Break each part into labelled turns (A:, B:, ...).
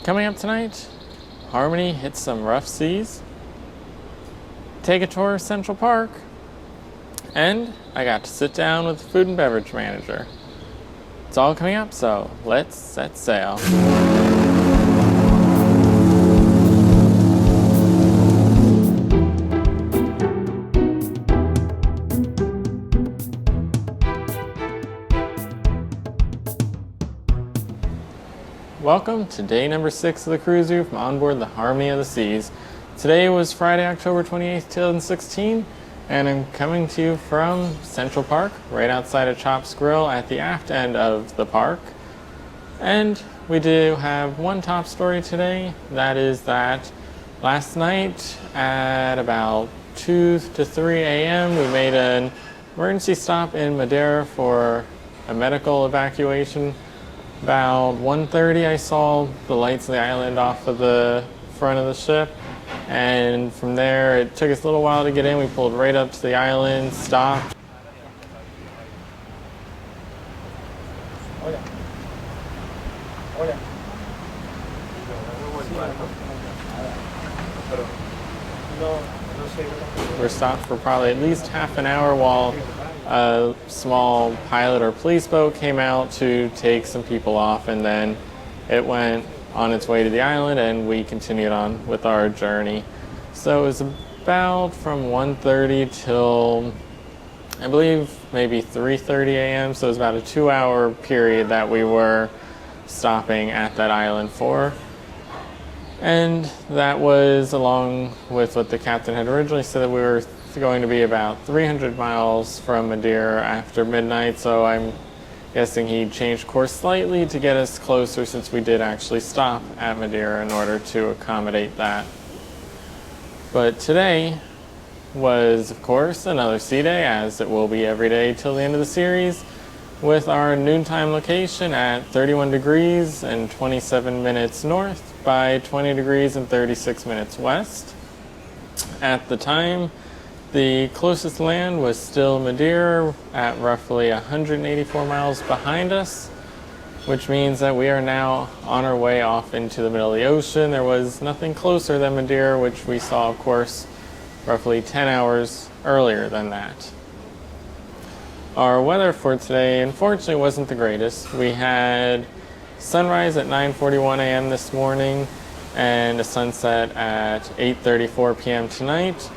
A: Coming up tonight, Harmony hits some rough seas, take a tour of Central Park, and I got to sit down with the food and beverage manager. It's all coming up, so let's set sail. Welcome to day number 6 of the cruise view from onboard the Harmony of the Seas. Today was Friday, October 28th, 2016, and I'm coming to you from Central Park, right outside of Chop's Grill at the aft end of the park. And we do have one top story today. That is that last night at about 2 to 3 a.m. we made an emergency stop in Madeira for a medical evacuation. About 1:30 I saw the lights of the island off of the front of the ship, and from there it took us a little while to get in. We pulled right up to the island, stopped. We're stopped for probably at least half an hour while a small pilot or police boat came out to take some people off, and then it went on its way to the island and we continued on with our journey. So it was about from 1:30 till I believe maybe 3:30 a.m. So it was about a 2-hour period that we were stopping at that island for. And that was along with what the captain had originally said, that we were going to be about 300 miles from Madeira after midnight, so I'm guessing he changed course slightly to get us closer, since we did actually stop at Madeira in order to accommodate that. But today was, of course, another sea day, as it will be every day till the end of the series, with our noontime location at 31 degrees and 27 minutes north by 20 degrees and 36 minutes west. At the time, the closest land was still Madeira at roughly 184 miles behind us, which means that we are now on our way off into the middle of the ocean. There was nothing closer than Madeira, which we saw, of course, roughly 10 hours earlier than that. Our weather for today, unfortunately, wasn't the greatest. We had sunrise at 9:41 a.m. this morning and a sunset at 8:34 p.m. tonight.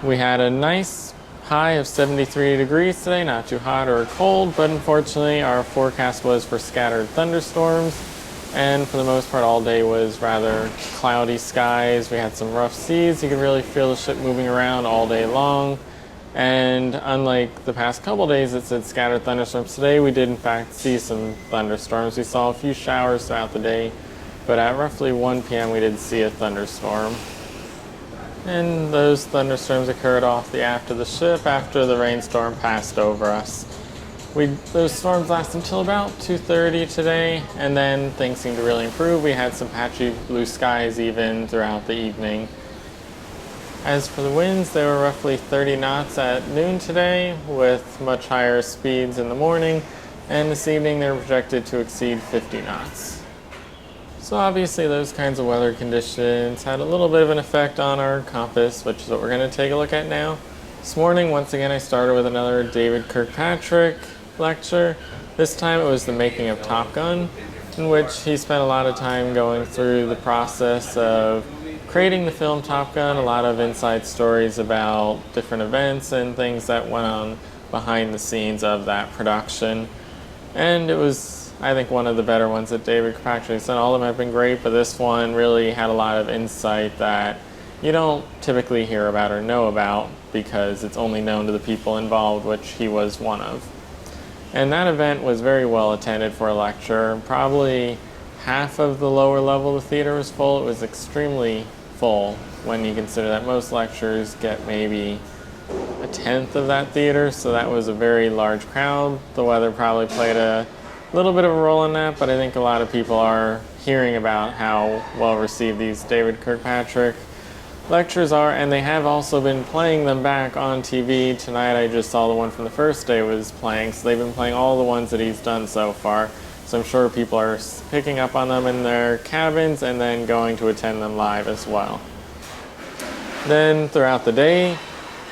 A: We had a nice high of 73 degrees today, not too hot or cold, but unfortunately our forecast was for scattered thunderstorms, and for the most part all day was rather cloudy skies. We had some rough seas. You could really feel the ship moving around all day long, and unlike the past couple days that said scattered thunderstorms, today we did in fact see some thunderstorms. We saw a few showers throughout the day, but at roughly 1 p.m. we did see a thunderstorm. And those thunderstorms occurred off the aft of the ship after the rainstorm passed over us. Those storms lasted until about 2:30 today, and then things seemed to really improve. We had some patchy blue skies even throughout the evening. As for the winds, they were roughly 30 knots at noon today, with much higher speeds in the morning, and this evening they're projected to exceed 50 knots. So obviously those kinds of weather conditions had a little bit of an effect on our compass, which is what we're going to take a look at now. This morning, once again, I started with another David Kirkpatrick lecture. This time it was the making of Top Gun, in which he spent a lot of time going through the process of creating the film Top Gun, a lot of inside stories about different events and things that went on behind the scenes of that production. And it was, I think, one of the better ones that David Kirkpatrick has done. All of them have been great, but this one really had a lot of insight that you don't typically hear about or know about, because it's only known to the people involved, which he was one of. And that event was very well attended for a lecture. Probably half of the lower level of the theater was full. It was extremely full when you consider that most lectures get maybe a tenth of that theater, so that was a very large crowd. The weather probably played a little bit of a role in that, but I think a lot of people are hearing about how well received these David Kirkpatrick lectures are, and they have also been playing them back on TV. Tonight I just saw the one from the first day was playing, so they've been playing all the ones that he's done so far. So I'm sure people are picking up on them in their cabins and then going to attend them live as well. Then throughout the day,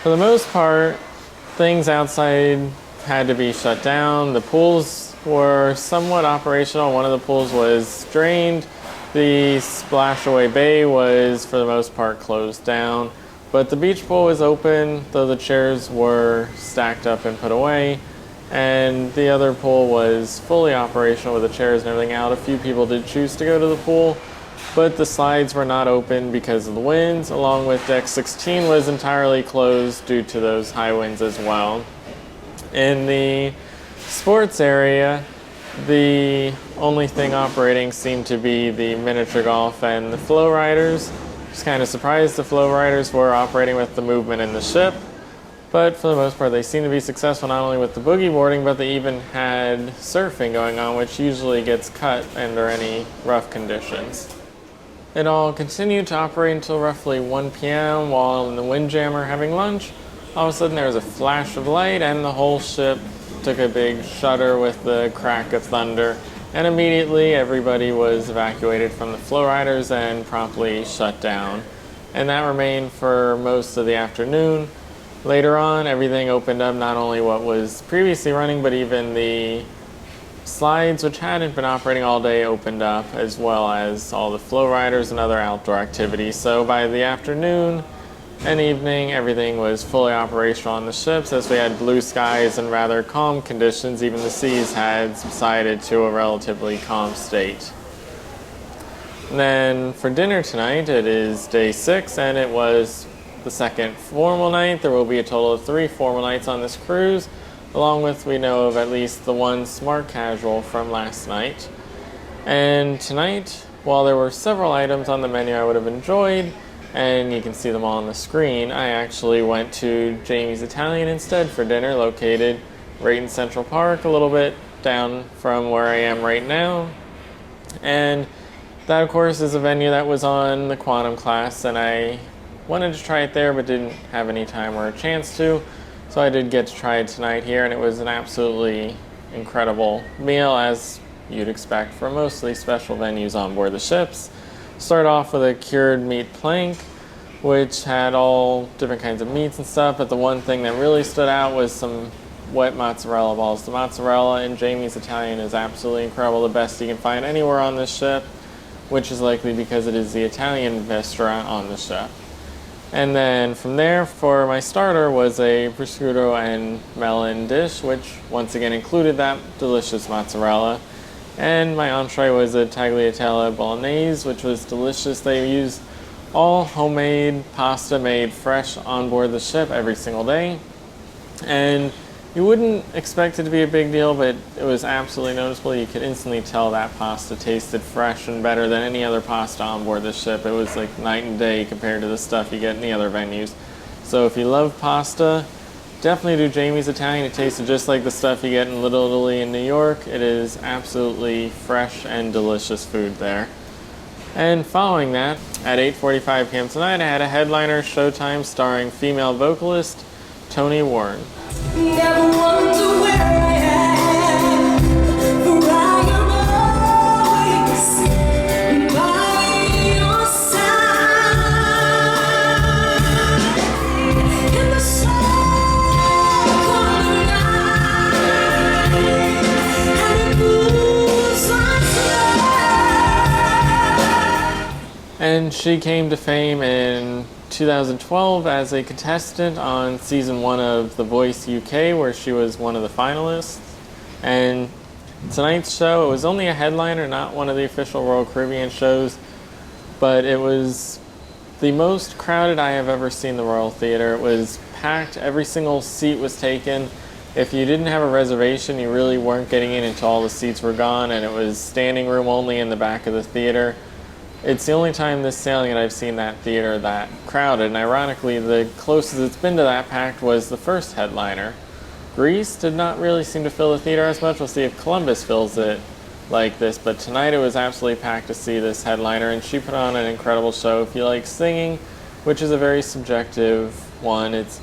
A: for the most part, things outside had to be shut down. The pools were somewhat operational. One of the pools was drained. The splash-away bay was, for the most part, closed down. But the beach pool was open, though the chairs were stacked up and put away. And the other pool was fully operational with the chairs and everything out. A few people did choose to go to the pool, but the slides were not open because of the winds, along with deck 16 was entirely closed due to those high winds as well. In the sports area, the only thing operating seemed to be the miniature golf and the flow riders. Just kind of surprised the flow riders were operating with the movement in the ship, but for the most part they seem to be successful not only with the boogie boarding, but they even had surfing going on, which usually gets cut under any rough conditions. It all continued to operate until roughly 1 p.m. while in the windjammer having lunch. All of a sudden there was a flash of light and the whole ship took a big shudder with the crack of thunder, and immediately everybody was evacuated from the flow riders and promptly shut down. And that remained for most of the afternoon. Later on, everything opened up, not only what was previously running, but even the slides, which hadn't been operating all day, opened up, as well as all the flow riders and other outdoor activities. So by the afternoon and evening, everything was fully operational on the ships, as we had blue skies and rather calm conditions. Even the seas had subsided to a relatively calm state. And then for dinner tonight, it is day 6, and it was the second formal night. There will be a total of 3 formal nights on this cruise, along with, we know of at least the one smart casual from last night. And tonight, while there were several items on the menu I would have enjoyed, and you can see them all on the screen, I actually went to Jamie's Italian instead for dinner, located right in Central Park, a little bit down from where I am right now. And that, of course, is a venue that was on the Quantum class, and I wanted to try it there but didn't have any time or a chance to. So I did get to try it tonight here, and it was an absolutely incredible meal, as you'd expect for mostly special venues on board the ships. Start off with a cured meat plank, which had all different kinds of meats and stuff, but the one thing that really stood out was some wet mozzarella balls. The mozzarella in Jamie's Italian is absolutely incredible, the best you can find anywhere on this ship, which is likely because it is the Italian restaurant on the ship. And then from there, for my starter, was a prosciutto and melon dish, which once again included that delicious mozzarella. And my entree was a tagliatelle bolognese, which was delicious. They used all homemade pasta made fresh on board the ship every single day. And you wouldn't expect it to be a big deal, but it was absolutely noticeable. You could instantly tell that pasta tasted fresh and better than any other pasta on board the ship. It was like night and day compared to the stuff you get in the other venues. So if you love pasta, definitely do Jamie's Italian. It tasted just like the stuff you get in Little Italy in New York. It is absolutely fresh and delicious food there. And following that, at 8:45 p.m. tonight, I had a headliner showtime starring female vocalist Toni Warren.
B: Never wonder where I am, for I am always by your side. In the cold night, and it moves my slide.
A: And she came to fame in 2012 as a contestant on season 1 of The Voice UK, where she was one of the finalists. And tonight's show, it was only a headliner, not one of the official Royal Caribbean shows, but it was the most crowded I have ever seen the Royal Theatre. It was packed, every single seat was taken. If you didn't have a reservation, you really weren't getting in until all the seats were gone, and it was standing room only in the back of the theater. It's the only time this sailing that I've seen that theater that crowded, and ironically, the closest it's been to that packed was the first headliner. Greece did not really seem to fill the theater as much. We'll see if Columbus fills it like this, but tonight it was absolutely packed to see this headliner, and she put on an incredible show. If you like singing, which is a very subjective one, it's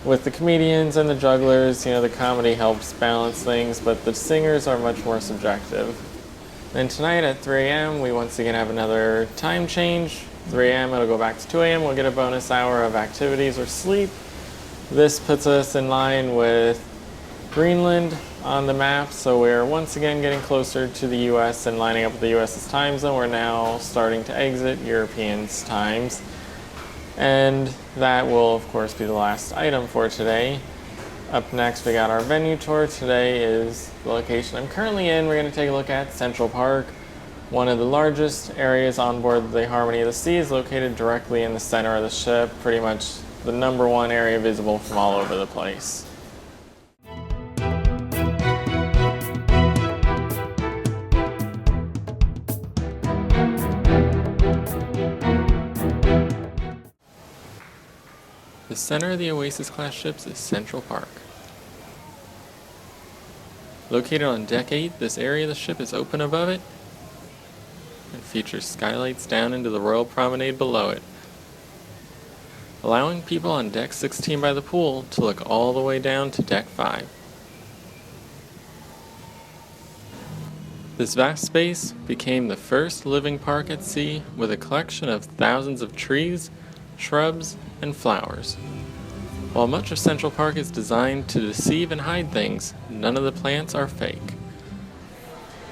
A: with the comedians and the jugglers, you know, the comedy helps balance things, but the singers are much more subjective. Then tonight at 3 a.m. we once again have another time change. 3 a.m. it'll go back to 2 a.m. We'll get a bonus hour of activities or sleep. This puts us in line with Greenland on the map, so we're once again getting closer to the US and lining up with the US's time zone. We're now starting to exit Europeans' times. And that will, of course, be the last item for today. Up next, we got our venue tour. Today is the location I'm currently in. We're going to take a look at Central Park, one of the largest areas on board the Harmony of the Seas, located directly in the center of the ship, pretty much the #1 area visible from all over the place. The center of the Oasis-class ships is Central Park. Located on Deck 8, this area of the ship is open above it and features skylights down into the Royal Promenade below it, allowing people on Deck 16 by the pool to look all the way down to Deck 5. This vast space became the first living park at sea with a collection of thousands of trees, shrubs, and flowers. While much of Central Park is designed to deceive and hide things, none of the plants are fake.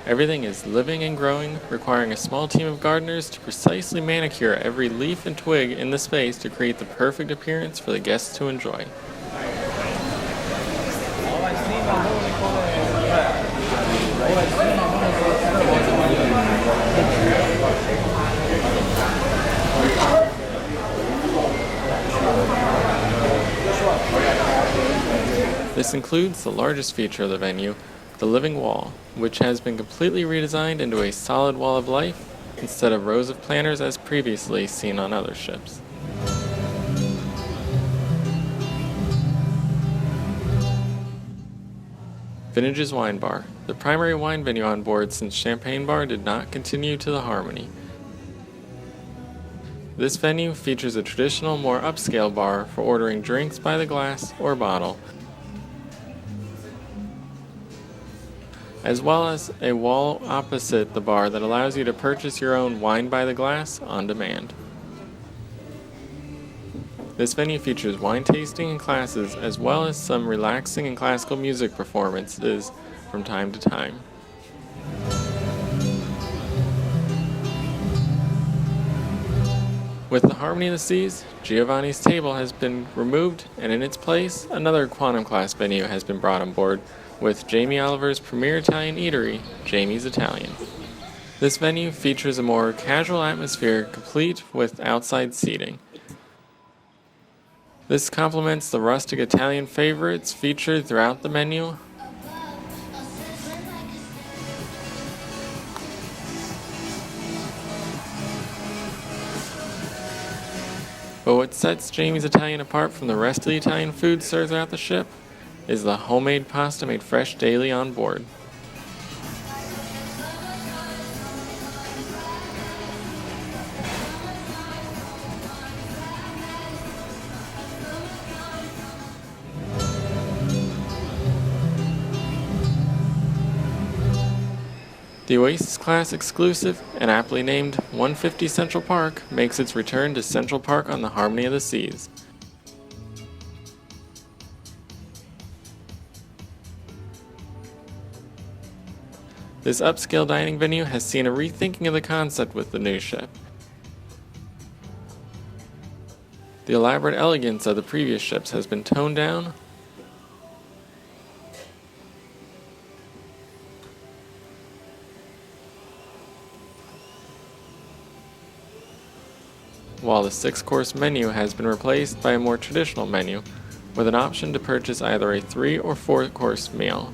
A: Everything is living and growing, requiring a small team of gardeners to precisely manicure every leaf and twig in the space to create the perfect appearance for the guests to enjoy. This includes the largest feature of the venue, the living wall, which has been completely redesigned into a solid wall of life instead of rows of planters as previously seen on other ships. Vintage's Wine Bar, the primary wine venue on board since Champagne Bar did not continue to the Harmony. This venue features a traditional, more upscale bar for ordering drinks by the glass or bottle, as well as a wall opposite the bar that allows you to purchase your own wine by the glass on demand. This venue features wine tasting and classes, as well as some relaxing and classical music performances from time to time. With the Harmony of the Seas, Giovanni's Table has been removed, and in its place, another Quantum-class venue has been brought on board, with Jamie Oliver's premier Italian eatery, Jamie's Italian. This venue features a more casual atmosphere complete with outside seating. This complements the rustic Italian favorites featured throughout the menu. But what sets Jamie's Italian apart from the rest of the Italian food served throughout the ship is the homemade pasta made fresh daily on board. The Oasis class exclusive and aptly named 150 Central Park makes its return to Central Park on the Harmony of the Seas. This upscale dining venue has seen a rethinking of the concept with the new ship. The elaborate elegance of the previous ships has been toned down, while the 6-course menu has been replaced by a more traditional menu, with an option to purchase either a 3- or 4-course meal.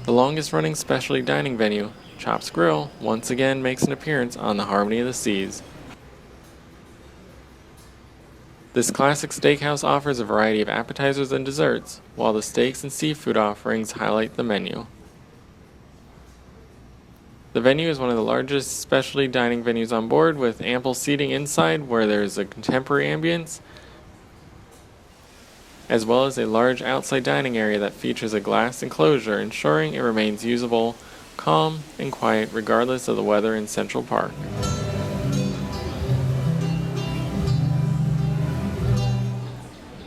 A: The longest-running specialty dining venue, Chops Grill, once again makes an appearance on the Harmony of the Seas. This classic steakhouse offers a variety of appetizers and desserts, while the steaks and seafood offerings highlight the menu. The venue is one of the largest specialty dining venues on board, with ample seating inside where there is a contemporary ambience as well as a large outside dining area that features a glass enclosure, ensuring it remains usable, calm, and quiet regardless of the weather in Central Park.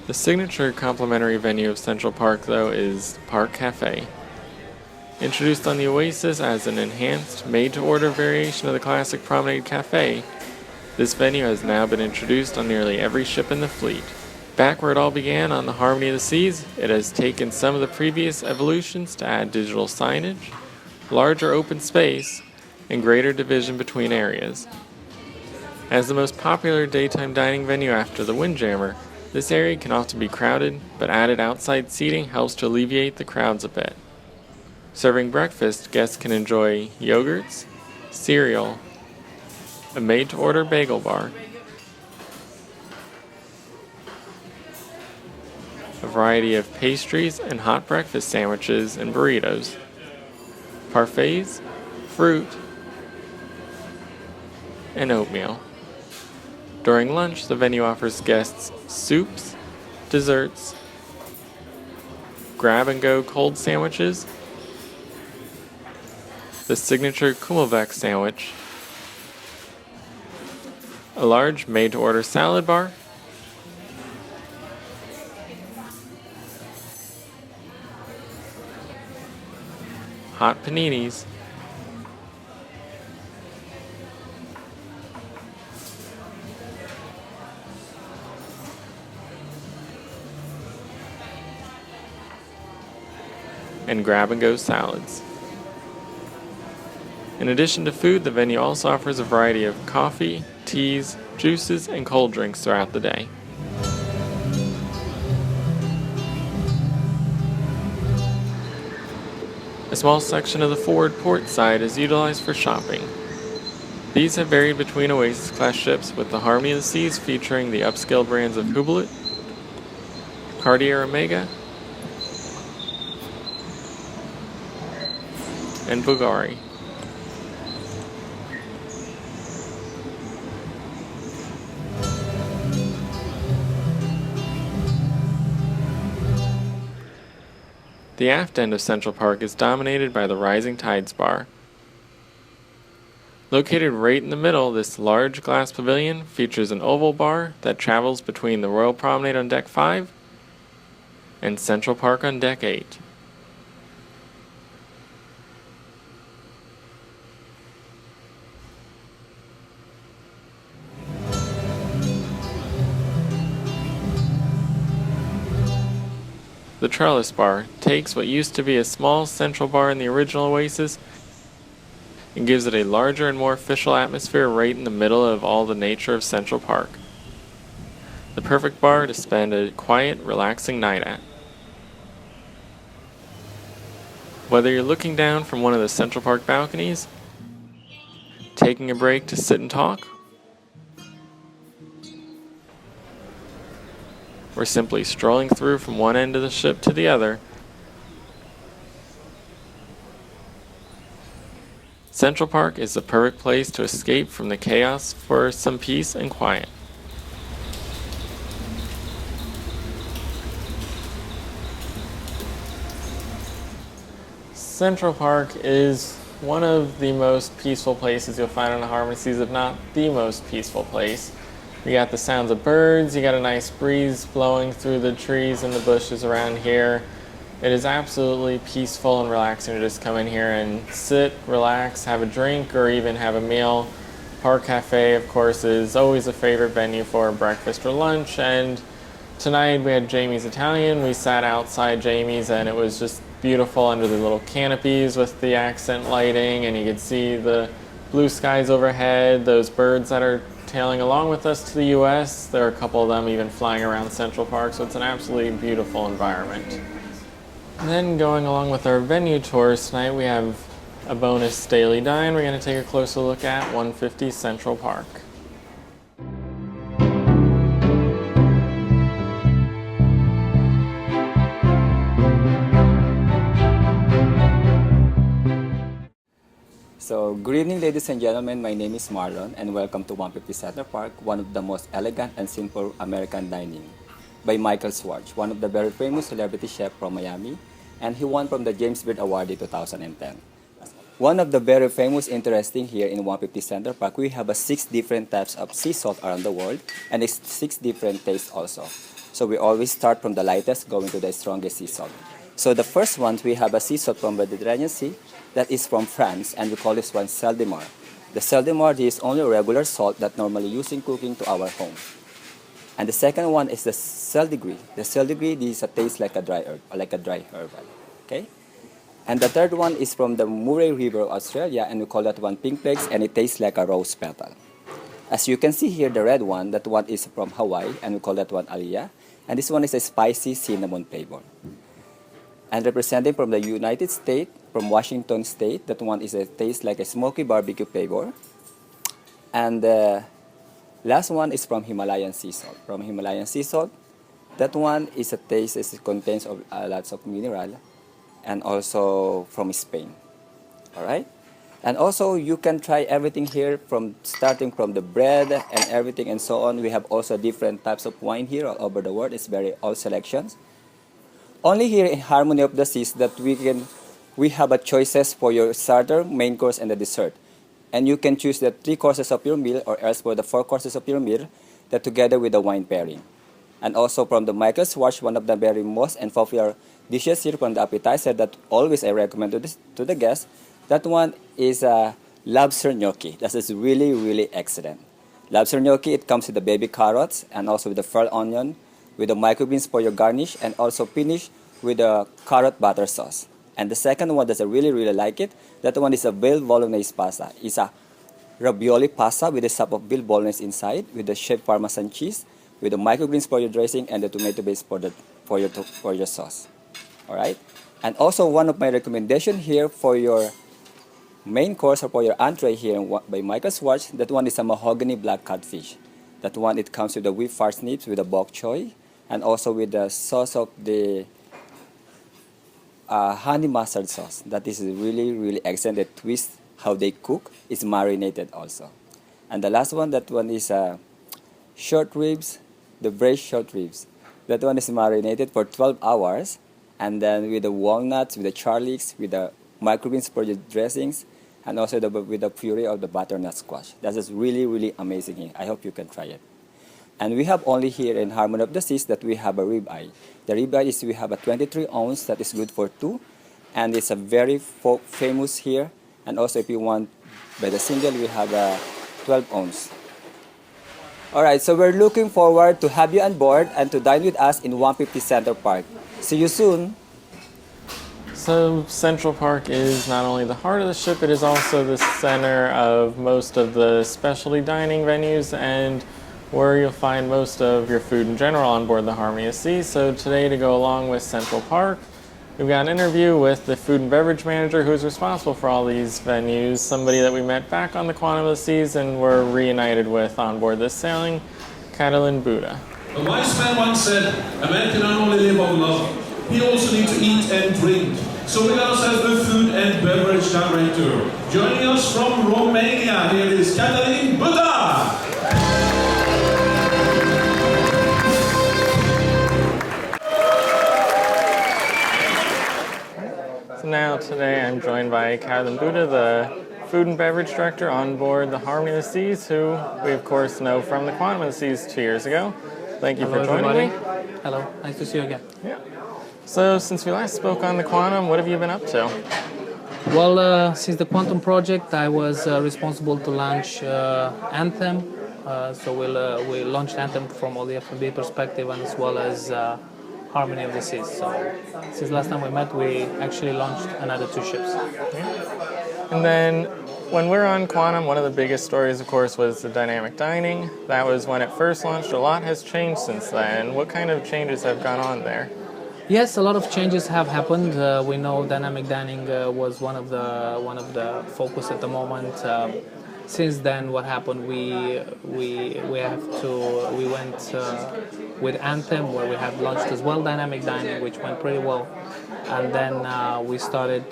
A: The signature complimentary venue of Central Park, though, is Park Cafe. Introduced on the Oasis as an enhanced, made-to-order variation of the classic Promenade Cafe, this venue has now been introduced on nearly every ship in the fleet. Back where it all began on the Harmony of the Seas, it has taken some of the previous evolutions to add digital signage, larger open space, and greater division between areas. As the most popular daytime dining venue after the Windjammer, this area can often be crowded, but added outside seating helps to alleviate the crowds a bit. Serving breakfast, guests can enjoy yogurts, cereal, a made-to-order bagel bar, a variety of pastries and hot breakfast sandwiches and burritos, parfaits, fruit, and oatmeal. During lunch, the venue offers guests soups, desserts, grab-and-go cold sandwiches, the signature Kummelbeck sandwich, a large made-to-order salad bar, hot paninis, and grab-and-go salads. In addition to food, the venue also offers a variety of coffee, teas, juices, and cold drinks throughout the day. A small section of the forward port side is utilized for shopping. These have varied between Oasis-class ships, with the Harmony of the Seas featuring the upscale brands of Hublot, Cartier Omega, and Bulgari. The aft end of Central Park is dominated by the Rising Tides Bar. Located right in the middle, this large glass pavilion features an oval bar that travels between the Royal Promenade on Deck 5 and Central Park on Deck 8. The trellis bar takes what used to be a small central bar in the original Oasis and gives it a larger and more official atmosphere right in the middle of all the nature of Central Park. The perfect bar to spend a quiet, relaxing night at. Whether you're looking down from one of the Central Park balconies, taking a break to sit and talk, or simply strolling through from one end of the ship to the other, Central Park is the perfect place to escape from the chaos for some peace and quiet. Central Park is one of the most peaceful places you'll find on the Harmony Seas, if not the most peaceful place. You got the sounds of birds, you got a nice breeze blowing through the trees and the bushes around here. It is absolutely peaceful and relaxing to just come in here and sit, relax, have a drink, or even have a meal. Park Cafe, of course, is always a favorite venue for breakfast or lunch, and tonight we had Jamie's Italian. We sat outside Jamie's and it was just beautiful under the little canopies with the accent lighting, and you could see the blue skies overhead, those birds that are tailing along with us to the US. There are a couple of them even flying around Central Park, so it's an absolutely beautiful environment. And then going along with our venue tours tonight, we have a bonus daily dine. We're going to take a closer look at 150 Central Park.
C: So, good evening ladies and gentlemen, my name is Marlon and welcome to 150 Central Park, one of the most elegant and simple American dining. by Michael Schwartz, one of the very famous celebrity chef from Miami, and he won from the James Beard Award in 2010. One of the very famous interesting here in 150 Center Park, we have 6 different types of sea salt around the world, and it's 6 different tastes also. So we always start from the lightest going to the strongest sea salt. So the first one, we have a sea salt from the Mediterranean Sea that is from France, and we call this one sel de mar. The sel de mar is only regular salt that normally used in cooking to our home. And the second one is the sel de gris. The sel de gris is a taste like a dry herb, or like a dry herb. Okay? And the third one is from the Murray River, Australia, and we call that one pink flakes, and it tastes like a rose petal. As you can see here, the red one, that one is from Hawaii, and we call that one alia. And this one is a spicy cinnamon flavor. And representing from the United States, from Washington State, that one is a taste like a smoky barbecue flavor. And the last one is from Himalayan sea salt. From Himalayan sea salt, that one is a taste, it contains of, lots of mineral, and also from Spain. All right? And also you can try everything here from starting from the bread and everything and so on. We have also different types of wine here all over the world. It's very all selections. Only here in Harmony of the Seas that we have a choices for your starter, main course, and the dessert. And you can choose the 3 courses of your meal or else for the 4 courses of your meal that together with the wine pairing. And also from the Michael Schwartz, one of the very most and popular dishes here from the appetizer that always I recommend to the guests. That one is lobster gnocchi. That is really, really excellent. Lobster gnocchi, it comes with the baby carrots and also with the fried onion, with the microgreens for your garnish, and also finish with the carrot butter sauce. And the second one that I really, really like it, that one is a veal bolognese pasta. It's a ravioli pasta with a sub of veal bolognese inside, with the chef parmesan cheese, with the microgreens for your dressing, and the tomato base for your sauce. All right. And also one of my recommendation here for your main course or for your entree here by Michael Schwartz, that one is a mahogany black codfish. That one, it comes with the whipped parsnips with the bok choy, and also with the sauce of the honey mustard sauce. That is really, really excellent. The twist how they cook is marinated also. And the last one, that one is short ribs, the braised short ribs. That one is marinated for 12 hours, and then with the walnuts, with the garlics, with the microgreens for the dressings, and also with the puree of the butternut squash. That is really, really amazing. I hope you can try it. And we have only here in Harmony of the Seas that we have a ribeye. The ribeye is we have a 23 ounce that is good for 2, and it's a very famous here. And also if you want by the single, we have a 12 ounce. All right, so we're looking forward to have you on board and to dine with us in 150 Center Park. See you soon.
A: So Central Park is not only the heart of the ship, it is also the center of most of the specialty dining venues and where you'll find most of your food in general on board the Harmony of the Seas. So today, to go along with Central Park, we've got an interview with the food and beverage manager who's responsible for all these venues, somebody that we met back on the Quantum of the Seas and were reunited with on board this sailing, Catalin Buta.
D: A wise man once said, a man can not only live on love, he also needs to eat and drink. So we got ourselves the food and beverage director. Joining us from Romania, here is Catalin Buta.
A: So now today I'm joined by Catalin Buta, the food and beverage director on board the Harmony of the Seas, who we of course know from the Quantum of the Seas 2 years ago. Thank you for joining me.
E: Hello, nice to see you again.
A: Yeah. So since we last spoke on the Quantum, what have you been up to?
E: Well, since the Quantum project, I was responsible to launch Anthem. So we launched Anthem from all the F&B perspective and as well as Harmony of the Seas. So since last time we met, we actually launched another 2 ships.
A: Yeah. And then when we're on Quantum, one of the biggest stories, of course, was the dynamic dining. That was when it first launched. A lot has changed since then. What kind of changes have gone on there?
E: Yes, a lot of changes have happened. We know dynamic dining was one of the focus at the moment. since then, what happened? We went with Anthem, where we have launched as well dynamic dining, which went pretty well, and then we started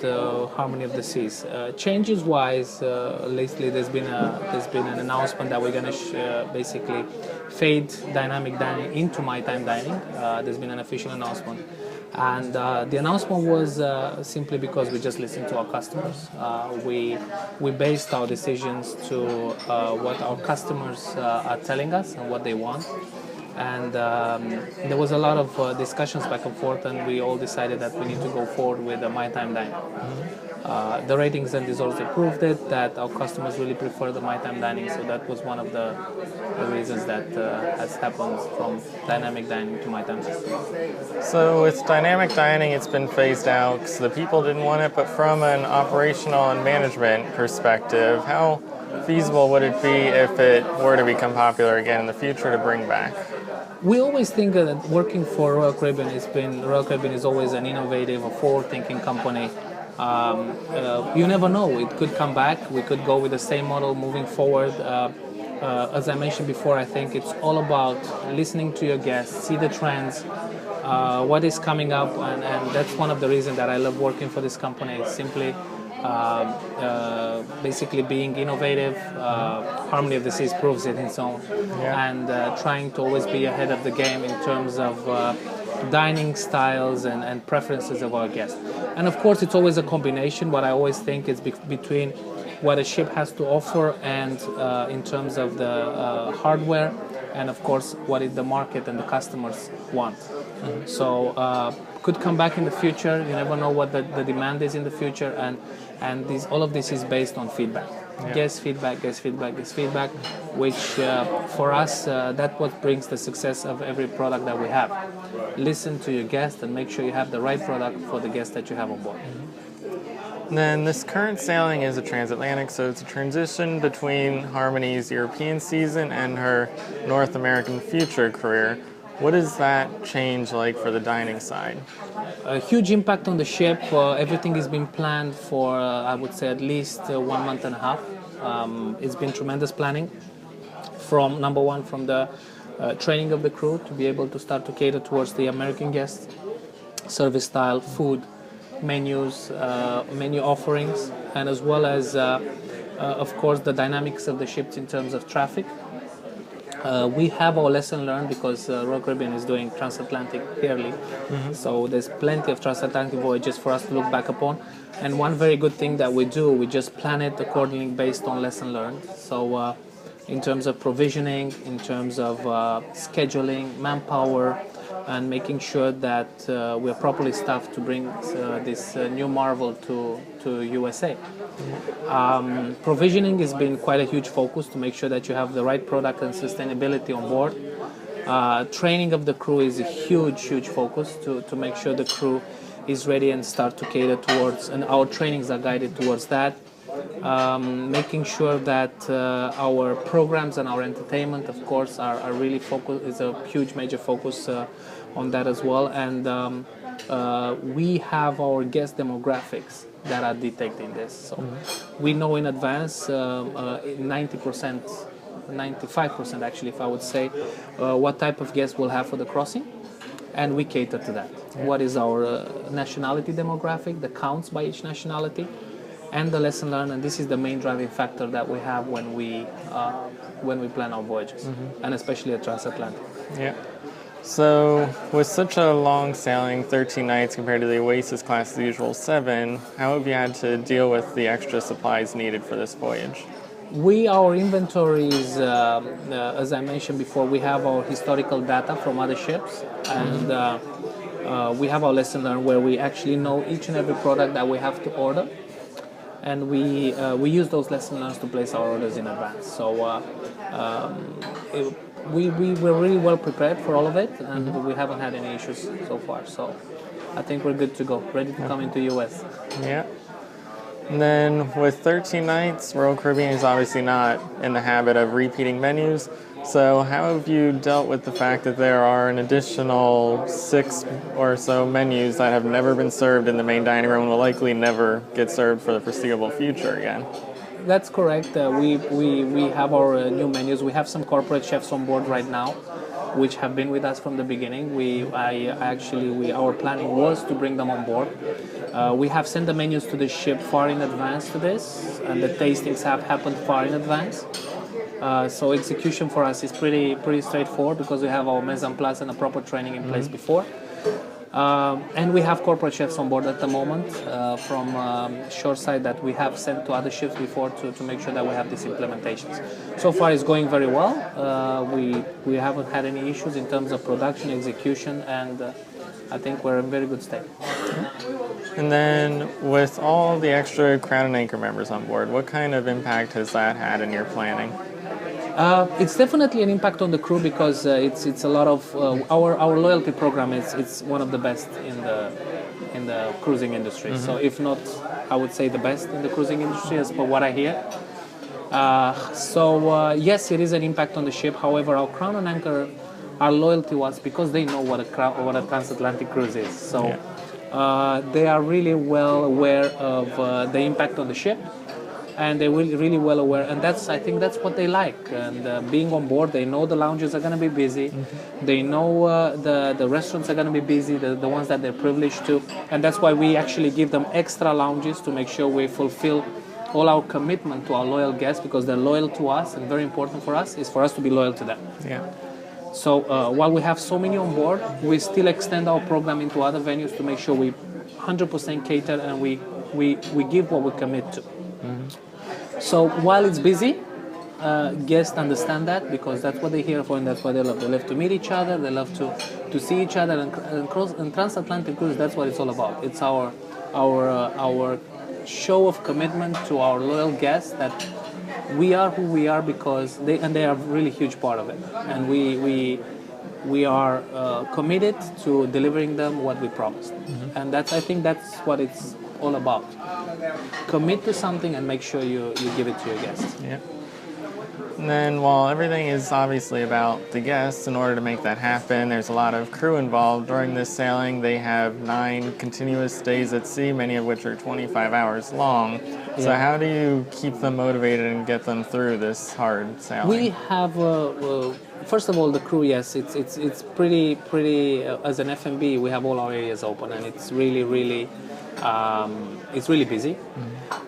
E: Harmony of the Seas. Changes wise, lately there's been an announcement that we're going to basically fade dynamic dining into my time dining. There's been an official announcement. And the announcement was simply because we just listened to our customers. We based our decisions to what our customers are telling us and what they want. And there was a lot of discussions back and forth, and we all decided that we need to go forward with the My Time Dining. The ratings and results proved it, that our customers really prefer the My Time Dining, so that was one of the reasons that has happened from dynamic dining to My Time Dining.
A: So with dynamic dining, it's been phased out because the people didn't want it, but from an operational and management perspective, how feasible would it be if it were to become popular again in the future to bring back?
E: We always think that working for Royal Caribbean is always an innovative, a forward-thinking company. You never know, it could come back. We could go with the same model moving forward. As I mentioned before, I think it's all about listening to your guests, see the trends, what is coming up, and that's one of the reasons that I love working for this company. It's simply basically being innovative. Harmony of the Seas proves it in its own, and trying to always be ahead of the game in terms of dining styles and preferences of our guests. And of course, it's always a combination. What I always think is between what a ship has to offer and in terms of the hardware, and of course what the market and the customers want. So could come back in the future. You never know what the demand is in the future, and all of this is based on feedback. Guest feedback, which for us, that's what brings the success of every product that we have. Listen to your guests and make sure you have the right product for the guests that you have on board.
A: Then this current sailing is a transatlantic, so it's a transition between Harmony's European season and her North American future career. What is that change like for the dining side?
E: A huge impact on the ship. Everything has been planned for, I would say, at least 1 month and a half. It's been tremendous planning. From number one, from the training of the crew to be able to start to cater towards the American guests, service style, food, menus, menu offerings, and as well as, of course, the dynamics of the ships in terms of traffic. We have our lesson learned because Royal Caribbean is doing transatlantic yearly, so there's plenty of transatlantic voyages for us to look back upon. And one very good thing that we do, we just plan it accordingly based on lesson learned. So in terms of provisioning, in terms of scheduling, manpower, and making sure that we're properly staffed to bring this new marvel to USA. Provisioning has been quite a huge focus to make sure that you have the right product and sustainability on board. Training of the crew is a huge focus to make sure the crew is ready and start to cater towards, and our trainings are guided towards that. Making sure that our programs and our entertainment, of course, are really focused, is a huge major focus on that as well. And we have our guest demographics that are detected in this. So we know in advance, 90%, 95% actually, if I would say, what type of guests we'll have for the crossing. And we cater to that. What is our nationality demographic, the counts by each nationality, and the lesson learned, and this is the main driving factor that we have when we plan our voyages, and especially a transatlantic.
A: Yeah. So with such a long sailing, 13 nights compared to the Oasis class, the usual 7, how have you had to deal with the extra supplies needed for this voyage?
E: Our inventories, as I mentioned before, we have our historical data from other ships, and we have our lesson learned where we actually know each and every product that we have to order. And we use those lesson learned to place our orders in advance. So we were really well prepared for all of it, and we haven't had any issues so far. So I think we're good to go, ready to come into US.
A: Yeah. And then with 13 nights, Royal Caribbean is obviously not in the habit of repeating menus. So how have you dealt with the fact that there are an additional 6 or so menus that have never been served in the main dining room and will likely never get served for the foreseeable future again?
E: That's correct. We have our new menus. We have some corporate chefs on board right now, which have been with us from the beginning. Our planning was to bring them on board. We have sent the menus to the ship far in advance to this, and the tastings have happened far in advance. So execution for us is pretty straightforward because we have our mise en place and a proper training in place before. And we have corporate chefs on board at the moment from shoreside that we have sent to other ships before to make sure that we have these implementations. So far it's going very well. We haven't had any issues in terms of production, execution, and I think we're in very good state.
A: And then with all the extra Crown and Anchor members on board, what kind of impact has that had in your planning?
E: It's definitely an impact on the crew because it's a lot of our loyalty program it's one of the best in the cruising industry. So if not, I would say the best in the cruising industry as per what I hear. Yes, it is an impact on the ship. However, our Crown and Anchor are loyal to us because they know what a transatlantic cruise is. So they are really well aware of the impact on the ship. And they're really well aware, and I think that's what they like. And being on board, they know the lounges are going to be busy. They know the restaurants are going to be busy, the ones that they're privileged to. And that's why we actually give them extra lounges to make sure we fulfill all our commitment to our loyal guests, because they're loyal to us, and very important for us is for us to be loyal to them.
A: Yeah.
E: So while we have so many on board, we still extend our program into other venues to make sure we 100% cater and we give what we commit to. So while it's busy, guests understand that because that's what they're here for and that's what they love. They love to meet each other, they love to see each other, and transatlantic cruise, that's what it's all about. It's our show of commitment to our loyal guests that we are who we are because they are a really huge part of it. And we are committed to delivering them what we promised. And I think that's what it's all about. Commit to something and make sure you give it to your guests.
A: Yeah. And then while everything is obviously about the guests, in order to make that happen, there's a lot of crew involved. During this sailing, they have 9 continuous days at sea, many of which are 25 hours long. So how do you keep them motivated and get them through this hard sailing?
E: We have, first of all, the crew, yes, it's pretty as an F&B, we have all our areas open and it's really busy.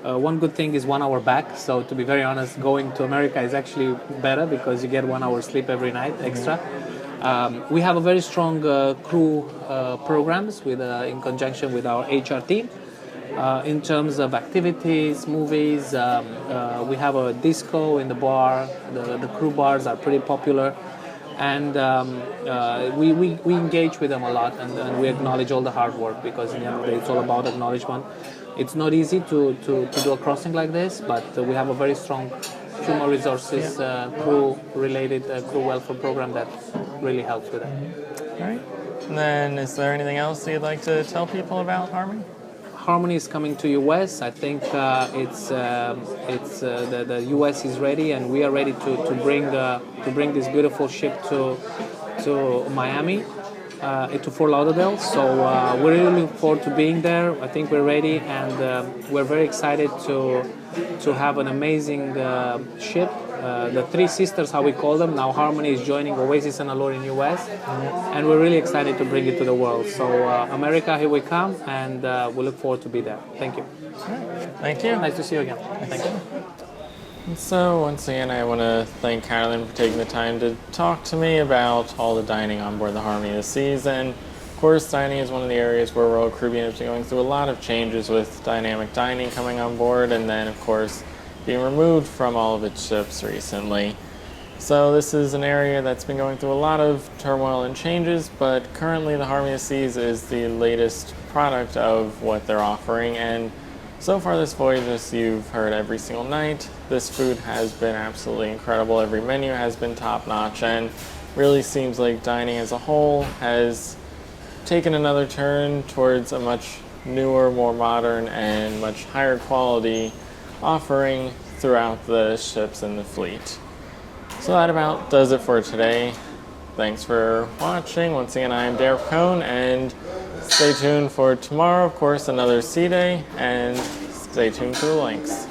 E: One good thing is 1 hour back, so to be very honest, going to America is actually better because you get 1 hour sleep every night extra. We have a very strong crew programs in conjunction with our HR team. In terms of activities, movies, we have a disco in the bar. The crew bars are pretty popular. And we engage with them a lot, and we acknowledge all the hard work because in the end of the day, it's all about acknowledgement. It's not easy to do a crossing like this, but we have a very strong human resources, crew-related crew welfare program that really helps with that.
A: All right. And then is there anything else you'd like to tell people about Harmony?
E: Harmony is coming to US. I think the US is ready, and we are ready to bring this beautiful ship to Miami, to Fort Lauderdale. So we're really looking forward to being there. I think we're ready, and we're very excited to have an amazing ship. The 3 sisters, how we call them. Now Harmony is joining Oasis and Allure in US, and we're really excited to bring it to the world. So America, here we come, and we look forward to be there. Thank you.
A: Thank you.
E: Nice to see you again. Thank you.
A: And so once again, I want to thank Catalin for taking the time to talk to me about all the dining on board the Harmony this season. Of course, dining is one of the areas where Royal Caribbean has been going through a lot of changes with dynamic dining coming on board, and then of course being removed from all of its ships recently. So this is an area that's been going through a lot of turmoil and changes, but currently the Harmony of Seas is the latest product of what they're offering, and so far this voyage, as you've heard every single night, this food has been absolutely incredible. Every menu has been top-notch, and really seems like dining as a whole has taken another turn towards a much newer, more modern, and much higher quality offering throughout the ships in the fleet. So that about does it for today. Thanks for watching. Once again, I am Picone, and stay tuned for tomorrow, of course, another sea day, and stay tuned for the links.